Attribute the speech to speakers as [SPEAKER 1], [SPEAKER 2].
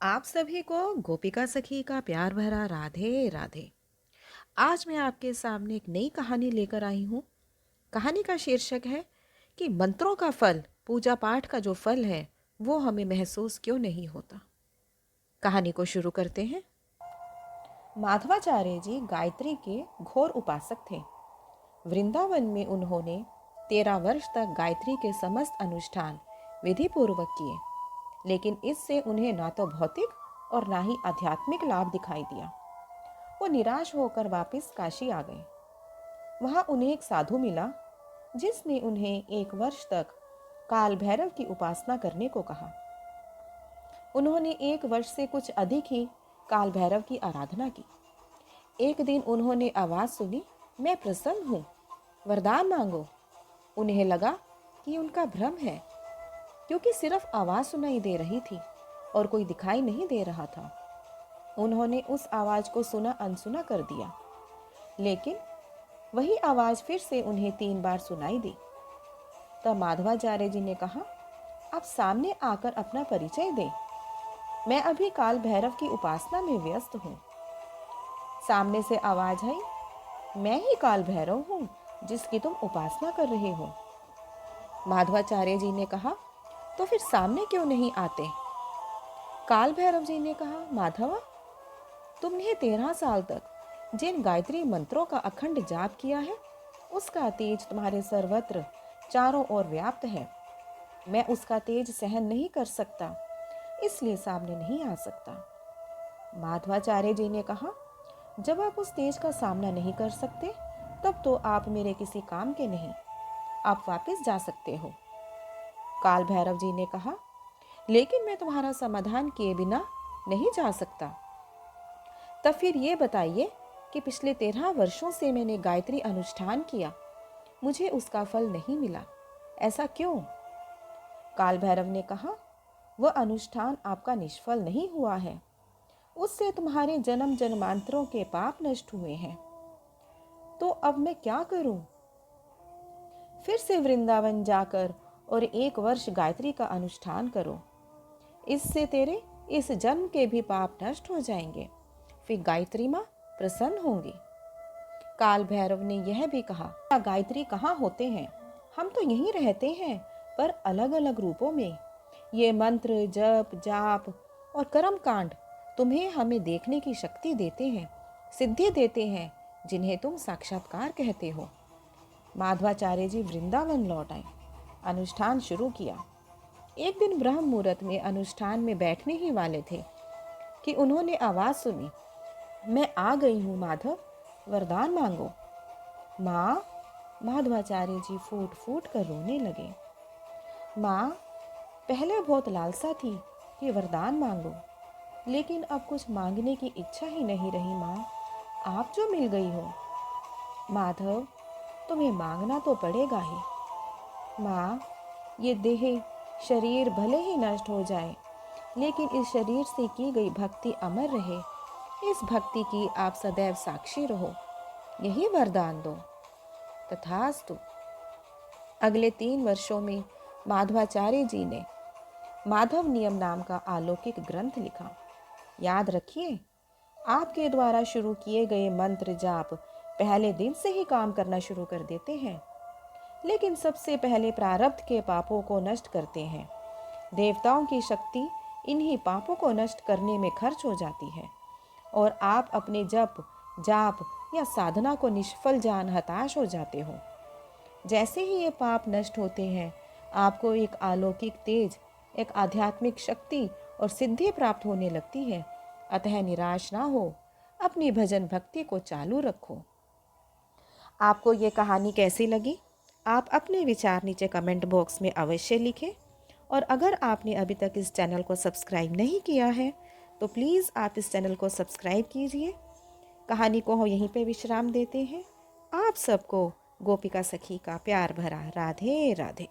[SPEAKER 1] आप सभी को गोपिका सखी का प्यार भरा राधे राधे। आज मैं आपके सामने एक नई कहानी लेकर आई हूँ। कहानी का शीर्षक है कि मंत्रों का फल, पूजा पाठ का जो फल है वो हमें महसूस क्यों नहीं होता। कहानी को शुरू करते हैं। माधवाचार्य जी गायत्री के घोर उपासक थे। वृंदावन में उन्होंने 13 वर्ष तक गायत्री के समस्त अनुष्ठान विधि पूर्वक किए, लेकिन इससे उन्हें ना तो भौतिक और ना ही आध्यात्मिक लाभ दिखाई दिया। वो निराश होकर वापस काशी आ गए। वहां उन्हें एक साधु मिला जिसने उन्हें 1 वर्ष तक काल भैरव की उपासना करने को कहा। उन्होंने 1 वर्ष से कुछ अधिक ही काल भैरव की आराधना की। एक दिन उन्होंने आवाज सुनी, मैं प्रसन्न हूँ, वरदान मांगो। उन्हें लगा कि उनका भ्रम है, क्योंकि सिर्फ आवाज सुनाई दे रही थी और कोई दिखाई नहीं दे रहा था। उन्होंने उस आवाज को सुना अनसुना कर दिया, लेकिन वही आवाज फिर से उन्हें 3 बार सुनाई दी। तब माधवाचार्य जी ने कहा, आप सामने आकर अपना परिचय दें। मैं अभी काल भैरव की उपासना में व्यस्त हूँ। सामने से आवाज आई, मैं ही काल भैरव हूँ जिसकी तुम उपासना कर रहे हो। माधवाचार्य जी ने कहा, तो फिर सामने क्यों नहीं आते? काल भैरव जी ने कहा, माधवा, तुमने 13 साल तक जिन गायत्री मंत्रों का अखंड जाप किया है, उसका तेज तुम्हारे सर्वत्र चारों ओर व्याप्त है। मैं उसका तेज सहन नहीं कर सकता, इसलिए सामने नहीं आ सकता। माधवाचार्य जी ने कहा, जब आप उस तेज का सामना नहीं कर सकते, तब तो आप मेरे किसी काम के नहीं। आप वापस जा सकते हो। काल भैरव जी ने कहा, लेकिन मैं तुम्हारा समाधान किए बिना नहीं जा सकता। तब फिर ये बताइए कि पिछले 13 वर्षों से मैंने गायत्री अनुष्ठान किया, मुझे उसका फल नहीं मिला, ऐसा क्यों? काल भैरव ने कहा, वह अनुष्ठान आपका निष्फल नहीं हुआ है, उससे तुम्हारे जन्म जन्मांतरों के पाप नष्ट हुए हैं। तो अब मैं क्या करूं? फिर से वृंदावन जाकर और 1 वर्ष गायत्री का अनुष्ठान करो। इससे तेरे इस जन्म के भी पाप नष्ट हो जाएंगे। फिर गायत्री माँ प्रसन्न होंगी। काल भैरव ने यह भी कहा, गायत्री कहाँ होते हैं? हम तो यहीं रहते हैं, पर अलग अलग रूपों में। ये मंत्र, जप, जाप और कर्म कांड तुम्हें हमें देखने की शक्ति देते हैं, सिद्धि देते हैं, जिन्हें तुम साक्षात्कार कहते हो। माधवाचार्य जी वृंदावन लौट आए, अनुष्ठान शुरू किया। एक दिन ब्रह्म मुहूर्त में अनुष्ठान में बैठने ही वाले थे कि उन्होंने आवाज सुनी, मैं आ गई हूँ माधव, वरदान मांगो। माँ, माधवाचार्य जी फूट फूट कर रोने लगे। माँ, पहले बहुत लालसा थी कि वरदान मांगो, लेकिन अब कुछ मांगने की इच्छा ही नहीं रही। माँ, आप जो मिल गई हो। माधव, तुम्हें मांगना तो पड़ेगा ही। माँ, ये देह शरीर भले ही नष्ट हो जाए, लेकिन इस शरीर से की गई भक्ति अमर रहे। इस भक्ति की आप सदैव साक्षी रहो, यही वरदान दो। तथास्तु। अगले 3 वर्षों में माधवाचार्य जी ने माधव नियम नाम का अलौकिक ग्रंथ लिखा। याद रखिए, आपके द्वारा शुरू किए गए मंत्र जाप पहले दिन से ही काम करना शुरू कर देते हैं, लेकिन सबसे पहले प्रारब्ध के पापों को नष्ट करते हैं। देवताओं की शक्ति इन्हीं पापों को नष्ट करने में खर्च हो जाती है, और आप अपने जप, जाप या साधना को निष्फल जान हताश हो जाते हो। जैसे ही ये पाप नष्ट होते हैं, आपको एक अलौकिक तेज, एक आध्यात्मिक शक्ति और सिद्धि प्राप्त होने लगती है। अतः निराश ना हो, अपनी भजन भक्ति को चालू रखो। आपको ये कहानी कैसी लगी? आप अपने विचार नीचे कमेंट बॉक्स में अवश्य लिखें। और अगर आपने अभी तक इस चैनल को सब्सक्राइब नहीं किया है, तो प्लीज़ आप इस चैनल को सब्सक्राइब कीजिए। कहानी को हम यहीं पे विश्राम देते हैं। आप सबको गोपिका सखी का प्यार भरा राधे राधे।